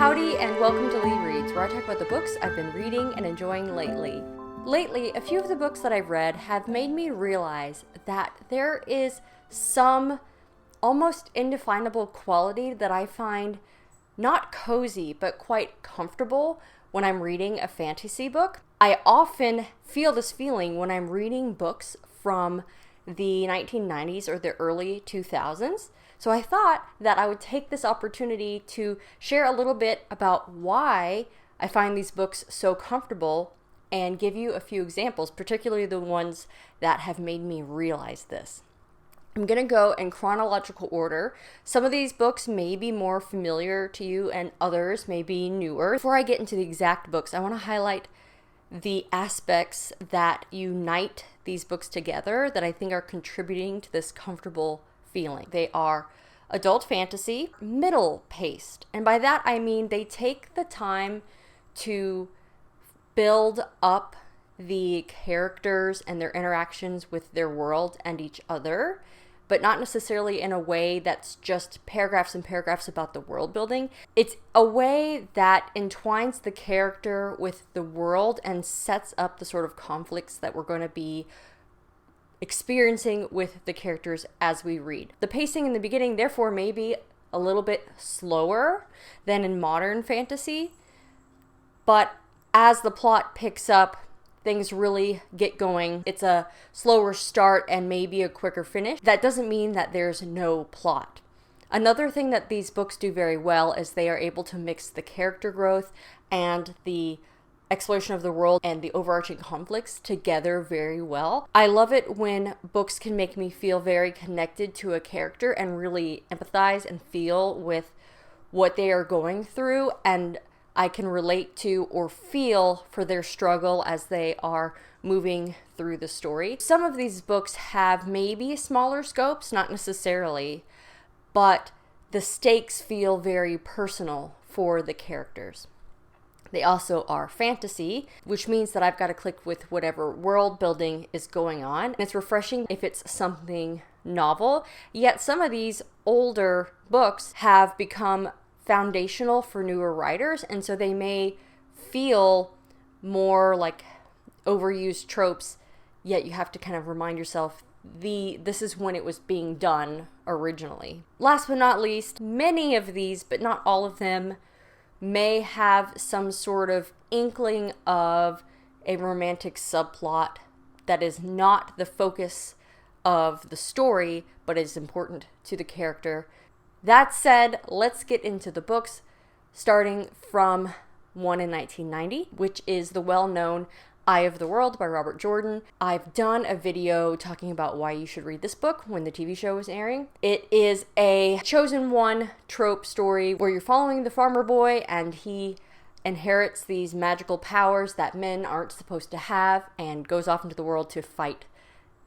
Howdy and welcome to LeeReads, where I talk about the books I've been reading and enjoying lately. Lately, a few of the books that I've read have made me realize that there is some almost indefinable quality that I find not cozy, but quite comfortable when I'm reading a fantasy book. I often feel this feeling when I'm reading books from the 1990s or the early 2000s. So I thought that I would take this opportunity to share a little bit about why I find these books so comfortable and give you a few examples, particularly the ones that have made me realize this. I'm going to go in chronological order. Some of these books may be more familiar to you and others may be newer. Before I get into the exact books, I want to highlight the aspects that unite these books together that I think are contributing to this comfortable feeling. They are adult fantasy, middle paced. And by that I mean they take the time to build up the characters and their interactions with their world and each other, but not necessarily in a way that's just paragraphs and paragraphs about the world building. It's a way that entwines the character with the world and sets up the sort of conflicts that we're going to be experiencing with the characters as we read. The pacing in the beginning, therefore, may be a little bit slower than in modern fantasy, but as the plot picks up, things really get going. It's a slower start and maybe a quicker finish. That doesn't mean that there's no plot. Another thing that these books do very well is they are able to mix the character growth and the exploration of the world and the overarching conflicts together very well. I love it when books can make me feel very connected to a character and really empathize and feel with what they are going through, and I can relate to or feel for their struggle as they are moving through the story. Some of these books have maybe smaller scopes, not necessarily, but the stakes feel very personal for the characters. They also are fantasy, which means that I've got to click with whatever world building is going on. And it's refreshing if it's something novel. Yet some of these older books have become foundational for newer writers, and so they may feel more like overused tropes, yet you have to kind of remind yourself this is when it was being done originally. Last but not least, many of these, but not all of them, may have some sort of inkling of a romantic subplot that is not the focus of the story, but is important to the character. That said, let's get into the books, starting from one in 1990, which is the well-known Eye of the World by Robert Jordan. I've done a video talking about why you should read this book when the TV show was airing. It is a chosen one trope story where you're following the farmer boy and he inherits these magical powers that men aren't supposed to have and goes off into the world to fight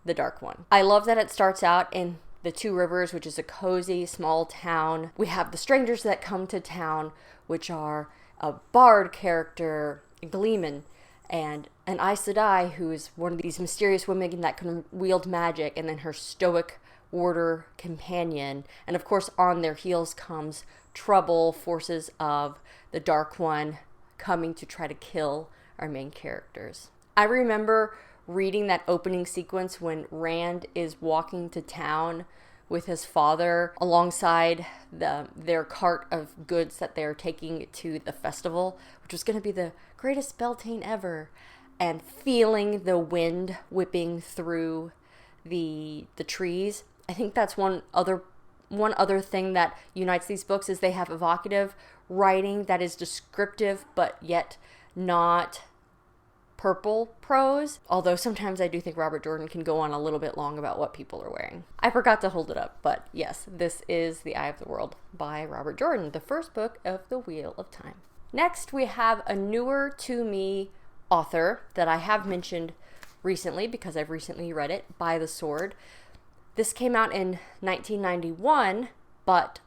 the Dark One. I love that it starts out in the Two Rivers, which is a cozy small town. We have the strangers that come to town, which are a bard character, Gleeman, and an Aes Sedai, who is one of these mysterious women that can wield magic, and then her stoic warder companion. And of course, on their heels comes trouble, forces of the Dark One coming to try to kill our main characters. I remember reading that opening sequence when Rand is walking to town with his father alongside their cart of goods that they're taking to the festival, which was going to be the greatest Beltane ever, and feeling the wind whipping through the trees. I think that's one other thing that unites these books is they have evocative writing that is descriptive but yet not purple prose, although sometimes I do think Robert Jordan can go on a little bit long about what people are wearing. I forgot to hold it up, but yes, this is The Eye of the World by Robert Jordan, the first book of the Wheel of Time. Next, we have a newer to me author that I have mentioned recently because I've recently read it, By the Sword. This came out in 1991, but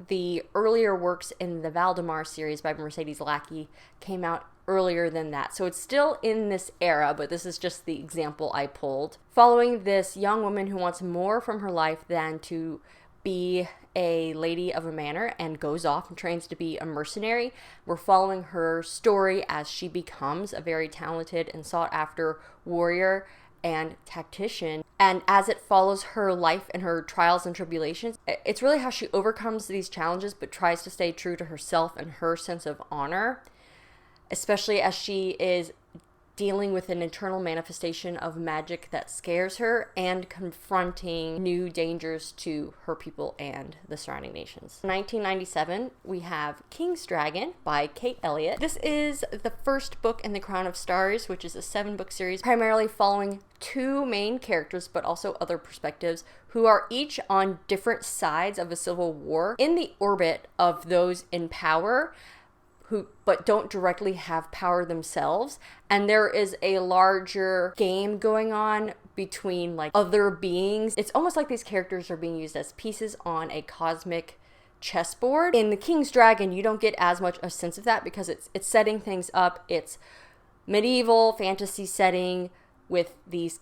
the earlier works in the Valdemar series by Mercedes Lackey came out earlier than that. So it's still in this era, but this is just the example I pulled. Following this young woman who wants more from her life than to be a lady of a manor and goes off and trains to be a mercenary. We're following her story as she becomes a very talented and sought after warrior and tactician. And as it follows her life and her trials and tribulations, it's really how she overcomes these challenges but tries to stay true to herself and her sense of honor, especially as she is dealing with an internal manifestation of magic that scares her and confronting new dangers to her people and the surrounding nations. In 1997, we have King's Dragon by Kate Elliott. This is the first book in the Crown of Stars, which is a 7-book series primarily following 2 main characters, but also other perspectives, who are each on different sides of a civil war in the orbit of those in power, who but don't directly have power themselves. And there is a larger game going on between like other beings. It's almost like these characters are being used as pieces on a cosmic chessboard. In the King's Dragon, you don't get as much a sense of that because it's setting things up. It's medieval fantasy setting with these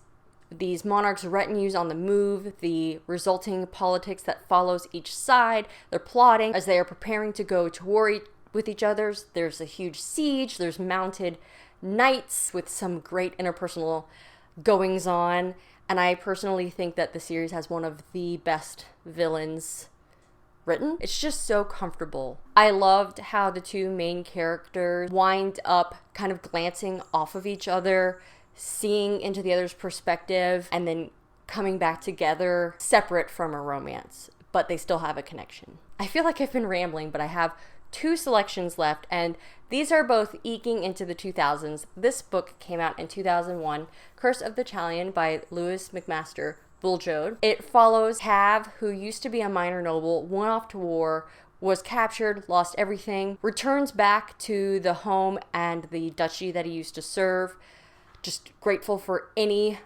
monarchs' retinues on the move, the resulting politics that follows each side. They're plotting as they are preparing to go to war with each other. There's a huge siege. There's mounted knights with some great interpersonal goings on. And I personally think that the series has one of the best villains written. It's just so comfortable. I loved how the 2 main characters wind up kind of glancing off of each other, seeing into the other's perspective, and then coming back together separate from a romance, but they still have a connection. I feel like I've been rambling, but I have 2 selections left, and these are both eking into the 2000s. This book came out in 2001, Curse of the Chalion by Lewis McMaster Buljode. It follows Cav, who used to be a minor noble, went off to war, was captured, lost everything, returns back to the home and the duchy that he used to serve, just grateful for any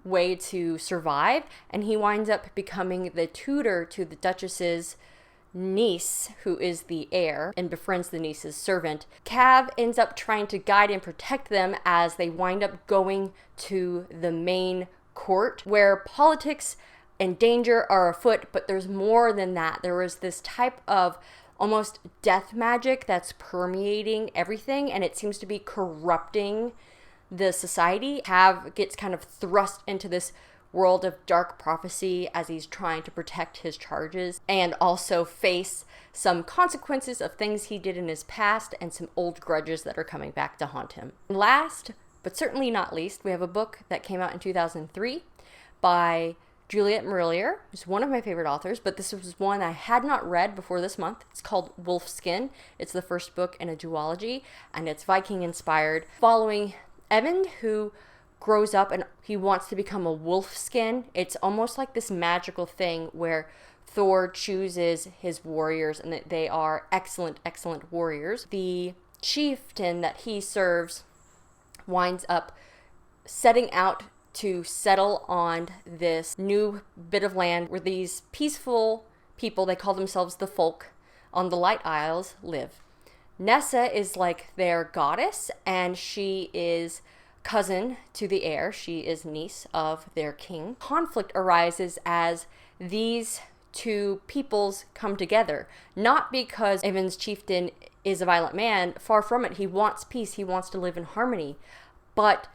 way to survive, and he winds up becoming the tutor to the Duchess's niece, who is the heir, and befriends the niece's servant. Cav ends up trying to guide and protect them as they wind up going to the main court, where politics and danger are afoot, but there's more than that. There is this type of almost death magic that's permeating everything, and it seems to be corrupting the society. Cav gets kind of thrust into this world of dark prophecy as he's trying to protect his charges and also face some consequences of things he did in his past and some old grudges that are coming back to haunt him. Last, but certainly not least, we have a book that came out in 2003 by Juliet Marillier, who's one of my favorite authors, but this was one I had not read before this month. It's called Wolfskin. It's the first book in a duology, and it's Viking inspired, following Evan, who grows up and he wants to become a wolf skin. It's almost like this magical thing where Thor chooses his warriors and that they are excellent warriors. The chieftain that he serves winds up setting out to settle on this new bit of land where these peaceful people, they call themselves the folk, on the Light Isles live. Nessa is like their goddess, and she is cousin to the heir. She is niece of their king. Conflict arises as these 2 peoples come together, not because Avon's chieftain is a violent man. Far from it. He wants peace. He wants to live in harmony. But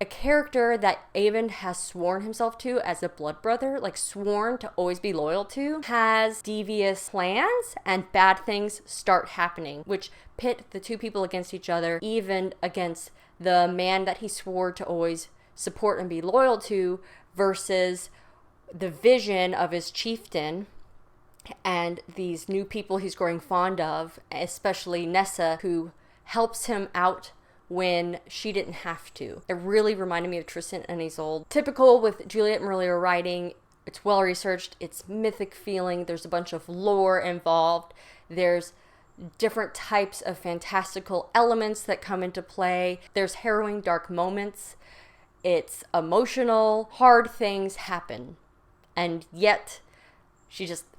a character that Avon has sworn himself to as a blood brother, like sworn to always be loyal to, has devious plans and bad things start happening, which pit the 2 people against each other, even against the man that he swore to always support and be loyal to versus the vision of his chieftain and these new people he's growing fond of, especially Nessa, who helps him out when she didn't have to. It really reminded me of Tristan and Isolde. Typical with Juliet Marillier writing, it's well researched, it's mythic feeling, there's a bunch of lore involved, there's different types of fantastical elements that come into play, there's harrowing dark moments, it's emotional, hard things happen, and yet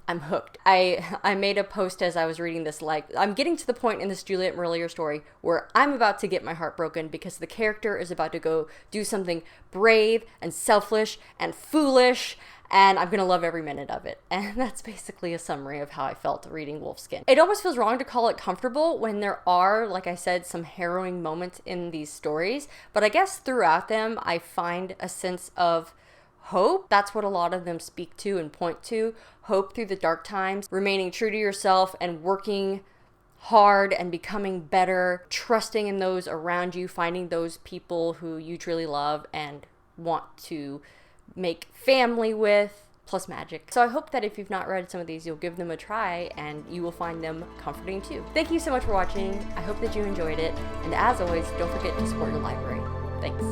I'm hooked. I made a post as I was reading this, like, I'm getting to the point in this Juliet Marillier story where I'm about to get my heart broken because the character is about to go do something brave and selfish and foolish, and I'm gonna love every minute of it. And that's basically a summary of how I felt reading Wolfskin. It almost feels wrong to call it comfortable when there are, like I said, some harrowing moments in these stories, but I guess throughout them I find a sense of hope. That's what a lot of them speak to and point to. Hope through the dark times, remaining true to yourself and working hard and becoming better, trusting in those around you, finding those people who you truly love and want to make family with, plus magic. So I hope that if you've not read some of these, you'll give them a try and you will find them comforting too. Thank you so much for watching. I hope that you enjoyed it. And as always, don't forget to support your library. Thanks.